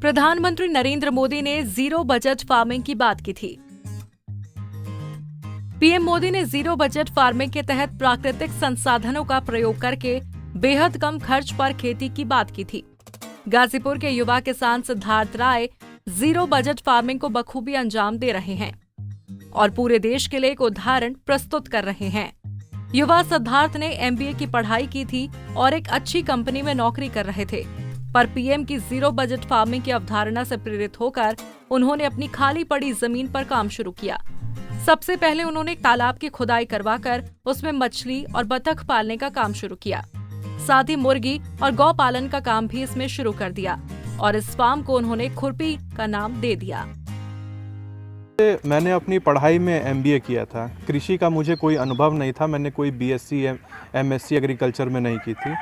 प्रधानमंत्री नरेंद्र मोदी ने zero budget farming की बात की थी। पीएम मोदी ने जीरो बजट फार्मिंग के तहत प्राकृतिक संसाधनों का प्रयोग करके बेहद कम खर्च पर खेती की बात की थी। गाजीपुर के युवा किसान सिद्धार्थ राय जीरो बजट फार्मिंग को बखूबी अंजाम दे रहे हैं और पूरे देश के लिए एक उदाहरण प्रस्तुत कर रहे हैं। युवा सिद्धार्थ ने एमबीए की पढ़ाई की थी और एक अच्छी कंपनी में नौकरी कर रहे थे, पर पीएम की जीरो बजट फार्मिंग की अवधारणा से प्रेरित होकर उन्होंने अपनी खाली पड़ी जमीन पर काम शुरू किया। सबसे पहले उन्होंने एक तालाब की खुदाई करवाकर उसमें मछली और बतख पालने का काम शुरू किया। साथ ही मुर्गी और गौ पालन का काम भी इसमें शुरू कर दिया और इस फार्म को उन्होंने खुरपी का नाम दे दिया। मैंने अपनी पढ़ाई में एमबीए किया था। कृषि का मुझे कोई अनुभव नहीं था। मैंने कोई बीएससी एमएससी एग्रीकल्चर में नहीं की थी,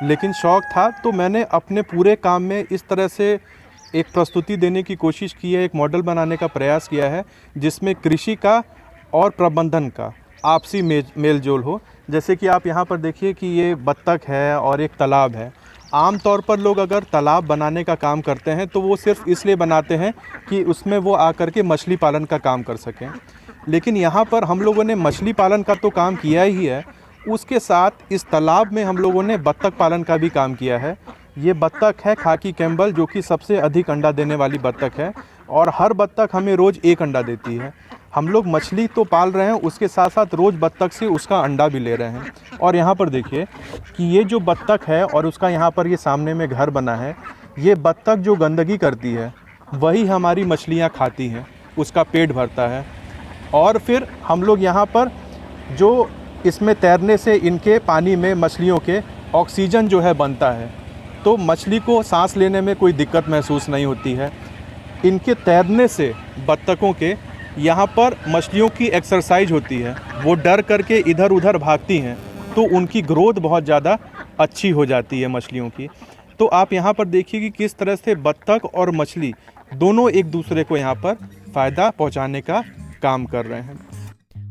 लेकिन शौक था। तो मैंने अपने पूरे काम में इस तरह से एक प्रस्तुति देने की कोशिश की है, एक मॉडल बनाने का प्रयास किया है जिसमें कृषि का और प्रबंधन का आपसी मेल जोल हो। जैसे कि आप यहाँ पर देखिए कि ये बत्तख है और एक तालाब है। आमतौर पर लोग अगर तालाब बनाने का काम करते हैं तो वो सिर्फ इसलिए बनाते हैं कि उसमें वो आकर के मछली पालन का काम कर सकें, लेकिन यहाँ पर हम लोगों ने मछली पालन का तो काम किया ही है, उसके साथ इस तालाब में हम लोगों ने बत्तख पालन का भी काम किया है। ये बत्तख है खाकी कैम्बल, जो कि सबसे अधिक अंडा देने वाली बत्तख है और हर बत्तख हमें रोज़ एक अंडा देती है। हम लोग मछली तो पाल रहे हैं, उसके साथ साथ रोज़ बत्तख से उसका अंडा भी ले रहे हैं। और यहाँ पर देखिए कि ये जो बत्तख है और उसका यहाँ पर ये सामने में घर बना है, ये बत्तख जो गंदगी करती है वही हमारी मछलियाँ खाती हैं, उसका पेट भरता है। और फिर हम लोग यहाँ पर जो इसमें तैरने से इनके पानी में मछलियों के ऑक्सीजन जो है बनता है, तो मछली को सांस लेने में कोई दिक्कत महसूस नहीं होती है। इनके तैरने से बत्तखों के यहाँ पर मछलियों की एक्सरसाइज होती है, वो डर करके इधर उधर भागती हैं, तो उनकी ग्रोथ बहुत ज़्यादा अच्छी हो जाती है मछलियों की। तो आप यहाँ पर देखिए कि किस तरह से बत्तख और मछली दोनों एक दूसरे को यहाँ पर फ़ायदा पहुँचाने का काम कर रहे हैं।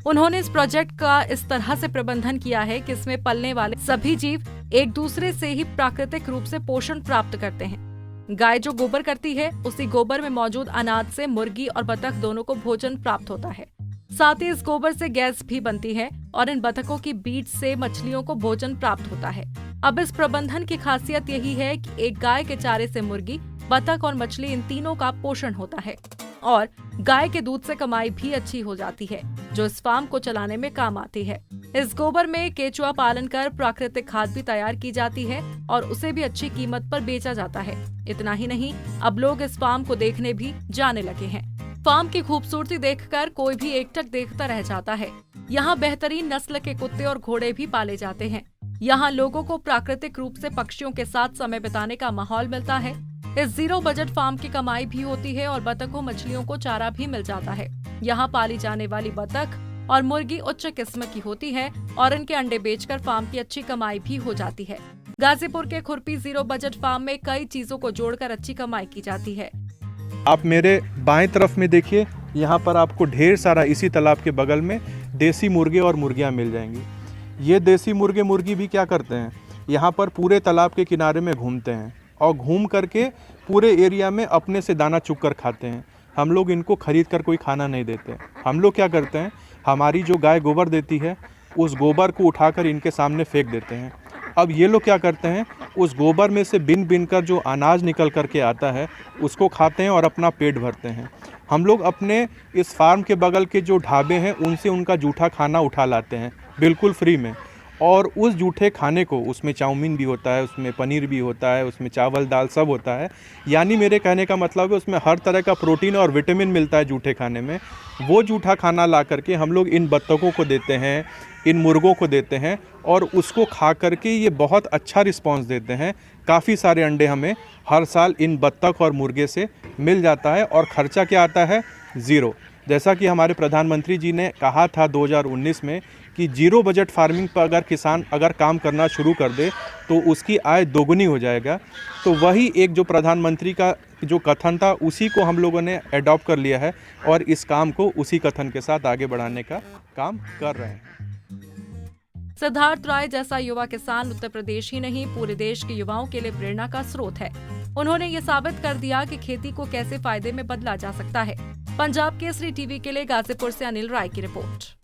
उन्होंने इस प्रोजेक्ट का इस तरह से प्रबंधन किया है कि इसमें पलने वाले सभी जीव एक दूसरे से ही प्राकृतिक रूप से पोषण प्राप्त करते हैं। गाय जो गोबर करती है, उसी गोबर में मौजूद अनाज से मुर्गी और बतख दोनों को भोजन प्राप्त होता है। साथ ही इस गोबर से गैस भी बनती है और इन बतखों की बीज से मछलियों को भोजन प्राप्त होता है। अब इस प्रबंधन की खासियत यही है कि एक गाय के चारे से मुर्गी, बतख और मछली इन तीनों का पोषण होता है और गाय के दूध से कमाई भी अच्छी हो जाती है, जो इस फार्म को चलाने में काम आती है। इस गोबर में केचुआ पालन कर प्राकृतिक खाद भी तैयार की जाती है और उसे भी अच्छी कीमत पर बेचा जाता है। इतना ही नहीं, अब लोग इस फार्म को देखने भी जाने लगे हैं। फार्म की खूबसूरती देखकर कोई भी एकटक देखता रह जाता है। यहाँ बेहतरीन नस्ल के कुत्ते और घोड़े भी पाले जाते हैं। यहाँ लोगों को प्राकृतिक रूप से पक्षियों के साथ समय बिताने का माहौल मिलता है। इस जीरो बजट फार्म की कमाई भी होती है और बतखों मछलियों को चारा भी मिल जाता है। यहाँ पाली जाने वाली बतख और मुर्गी उच्च किस्म की होती है और इनके अंडे बेचकर फार्म की अच्छी कमाई भी हो जाती है। गाजीपुर के खुरपी जीरो बजट फार्म में कई चीजों को जोड़कर अच्छी कमाई की जाती है। आप मेरे बाएं तरफ में देखिए, यहाँ पर आपको ढेर सारा इसी तालाब के बगल में देसी मुर्गे और मुर्गियाँ मिल जाएंगी। ये देसी मुर्गे मुर्गी भी क्या करते हैं, यहाँ पर पूरे तालाब के किनारे में घूमते हैं और घूम करके पूरे एरिया में अपने से दाना चुग कर खाते हैं। हम लोग इनको खरीद कर कोई खाना नहीं देते। हम लोग क्या करते हैं, हमारी जो गाय गोबर देती है उस गोबर को उठाकर इनके सामने फेंक देते हैं। अब ये लोग क्या करते हैं, उस गोबर में से बिन बिन कर जो अनाज निकल कर के आता है उसको खाते हैं और अपना पेट भरते हैं। हम लोग अपने इस फार्म के बगल के जो ढाबे हैं उनसे उनका जूठा खाना उठा लाते हैं बिल्कुल फ्री में, और उस जूठे खाने को, उसमें चाउमीन भी होता है, उसमें पनीर भी होता है, उसमें चावल दाल सब होता है। यानी मेरे कहने का मतलब है उसमें हर तरह का प्रोटीन और विटामिन मिलता है जूठे खाने में। वो जूठा खाना ला करके हम लोग इन बत्तखों को देते हैं, इन मुर्गों को देते हैं और उसको खा करके ये बहुत अच्छा रिस्पांस देते हैं। काफ़ी सारे अंडे हमें हर साल इन बत्तख और मुर्गे से मिल जाता है और ख़र्चा क्या आता है, ज़ीरो। जैसा कि हमारे प्रधानमंत्री जी ने कहा था 2019 में कि जीरो बजट फार्मिंग पर अगर किसान काम करना शुरू कर दे तो उसकी आय दोगुनी हो जाएगा। तो वही एक जो प्रधानमंत्री का जो कथन था उसी को हम लोगों ने अडॉप्ट कर लिया है और इस काम को उसी कथन के साथ आगे बढ़ाने का काम कर रहे हैं। सिद्धार्थ राय जैसा युवा किसान उत्तर प्रदेश ही नहीं पूरे देश के युवाओं के लिए प्रेरणा का स्रोत है। उन्होंने ये साबित कर दिया कि खेती को कैसे फायदे में बदला जा सकता है। पंजाब केसरी टीवी के लिए गाजीपुर से अनिल राय की रिपोर्ट।